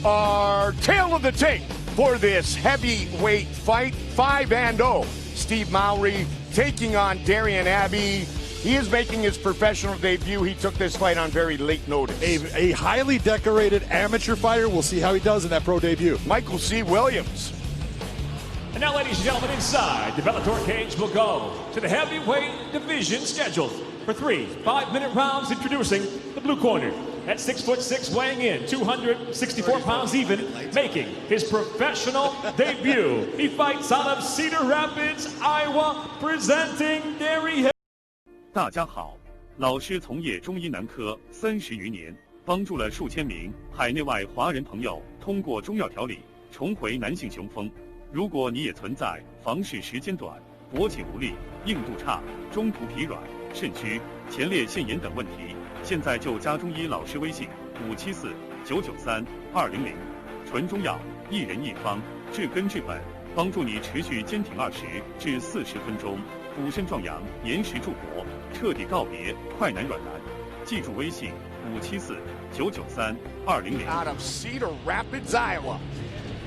our tail of the tape for this heavyweight fight, 5-0. Steve Mowry taking on Darian Abbey. He is making his professional debut. He took this fight on very late notice. A highly decorated amateur fighter. We'll see how he does in that pro debut. Michael C. Williams. And now, ladies and gentlemen, inside the Bellator cage will go to the heavyweight division scheduled for 3 5-minute rounds. Introducing the blue corner at 6'6", weighing in 264 pounds even, making his professional debut. He fights out of Cedar Rapids, Iowa, presenting Darian. 大家好，老师从业中医男科30余年，帮助了数千名海内外华人朋友通过中药调理重回男性雄风。如果你也存在房事时间短、勃起无力、硬度差、中途疲软、肾虚、前列腺炎等问题，现在就加中医老师微信574-993-200，纯中药，一人一方，治根治本，帮助你持续坚挺20至40分钟，补肾壮阳，延时助勃，彻底告别快男软男。记住微信574-993-200。Out of Cedar Rapids, Iowa.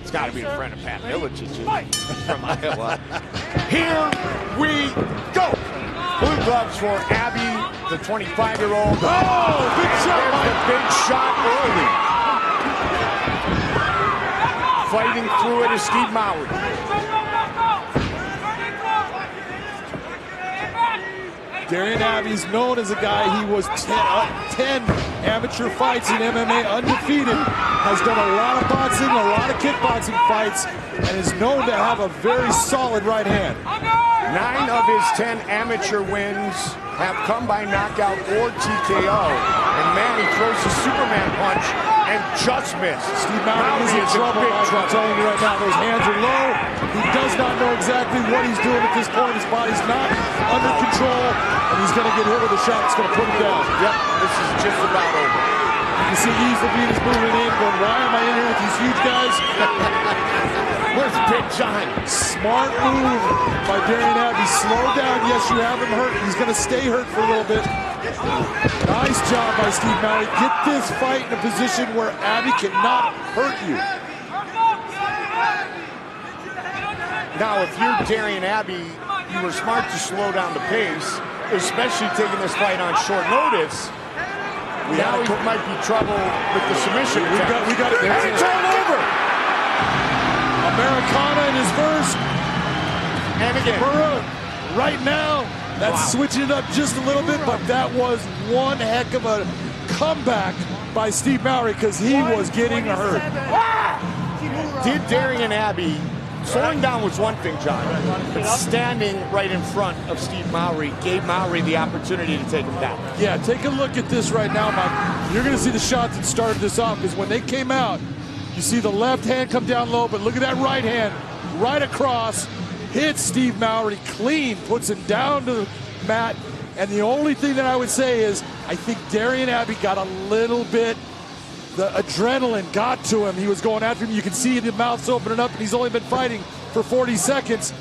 It's got to be a friend of Pat Millich's from Iowa. Here we go. Blue gloves for Abbey, the 25-year-old. Oh, big shot! There's the big shot early. Fighting through it is Steve Mowry. Darian Abbey's known as a guy, he was 10 amateur fights in MMA, undefeated, has done a lot of boxing, a lot of kickboxing fights, and is known to have a very solid right hand. 9 of his 10 amateur wins have come by knockout or TKO. And man, he throws the Superman punch and just missed. Steve Mowry is in trouble. I'm telling you right now, those hands are low. He does not know exactly what he's doing at this point. His body's not under control, and he's going to get hit with a shot that's going to put him down. Yep, this is just about over. You can see Easy Beat is moving in, going, why am I in here with these huge guys? Where's Big John? Smart move by Darian Abbey. Slow down. Yes, you have him hurt. He's going to stay hurt for a little bit. Nice job by Steve Mowry. Get this fight in a position where Abbey cannot hurt you. Now, if you're Darian Abbey, you were smart to slow down the pace, especially taking this fight on short notice. Now he might be trouble with the submission. We got it. And it's all over. Americana in his first. And again. Right now, that's switching it up just a little bit, but that was one heck of a comeback by Steve Mowry because he was getting hurt. Did Darian Abbey, slowing down was one thing, John, but standing right in front of Steve Mowry gave Mowry the opportunity to take him down. Yeah, take a look at this right now, Mike. You're going to see the shot that started this off because when they came out, you see the left hand come down low, but look at that right hand right across. Hits Steve Mowry clean, puts him down to the mat. And the only thing that I would say is I think Darian Abbey got a little bit, the adrenaline got to him. He was going after him. You can see the mouth's opening up, and he's only been fighting for 40 seconds.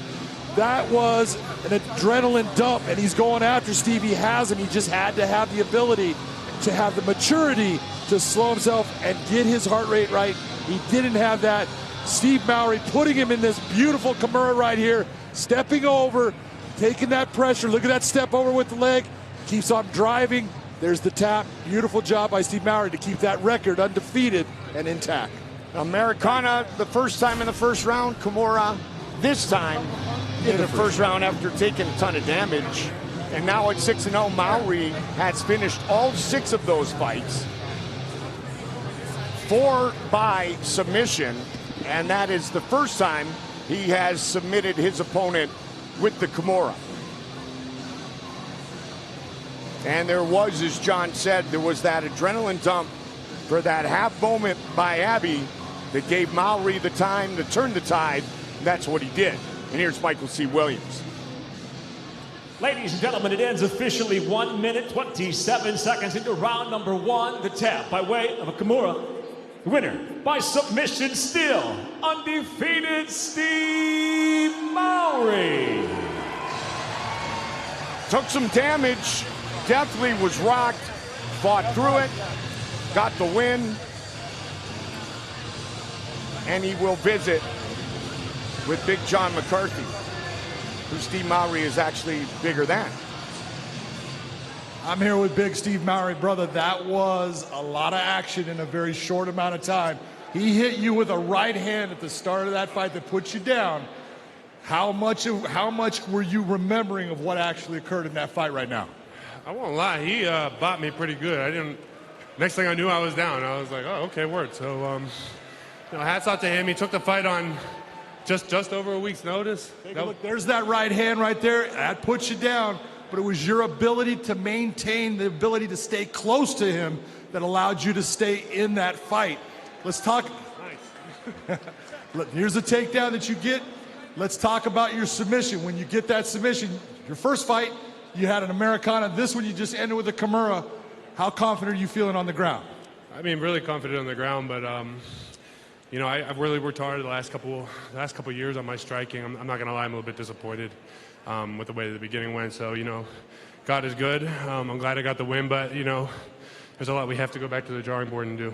That was an adrenaline dump, and he's going after Steve. He has him. He just had to have the ability to have the maturity to slow himself and get his heart rate right. He didn't have that. Steve Mowry putting him in this beautiful Kimura right here, stepping over, taking that pressure. Look at that step over with the leg. Keeps on driving. There's the tap. Beautiful job by Steve Mowry to keep that record undefeated and intact. Americana the first time in the first round. Kimura this time in the first round after taking a ton of damage. And now at 6-0, Mowry has finished all 6 of those fights. 4 by submission. And that is the first time he has submitted his opponent with the Kimura. And there was, as John said, there was that adrenaline dump for that half moment by Abbey that gave Mowry the time to turn the tide. That's what he did. And here's Michael C. Williams. Ladies and gentlemen, it ends officially 1 minute, 27 seconds into round number 1. The tap by way of a Kimura. Winner by submission still, undefeated Steve Mowry. Took some damage, definitely was rocked, fought through it, got the win. and he will visit with Big John McCarthy, who Steve Mowry is actually bigger than. I'm here with Big Steve Mowry. Brother, that was a lot of action in a very short amount of time. He hit you with a right hand at the start of that fight that put you down. How much were you remembering of what actually occurred in that fight right now? I won't lie, he bought me pretty good. Next thing I knew, I was down. I was like, oh, okay, word. So, hats off to him. He took the fight on just over a week's notice. Take a look. There's that right hand right there. That puts you down. But it was your ability to maintain, the ability to stay close to him that allowed you to stay in that fight. Let's talk. Nice. Here's a takedown that you get. Let's talk about your submission. When you get that submission, your first fight, you had an Americana. This one, you just ended with a Kimura. How confident are you feeling on the ground? Really confident on the ground, but I've really worked hard the last couple years on my striking. I'm not gonna lie, I'm a little bit disappointed with the way the beginning went. So God is good. I'm glad I got the win, but there's a lot we have to go back to the drawing board and do.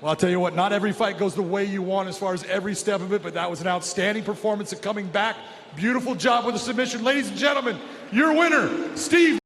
Well, I'll tell you what, not every fight goes the way you want as far as every step of it, but that was an outstanding performance and coming back. Beautiful job with the submission. Ladies and gentlemen, your winner, Steve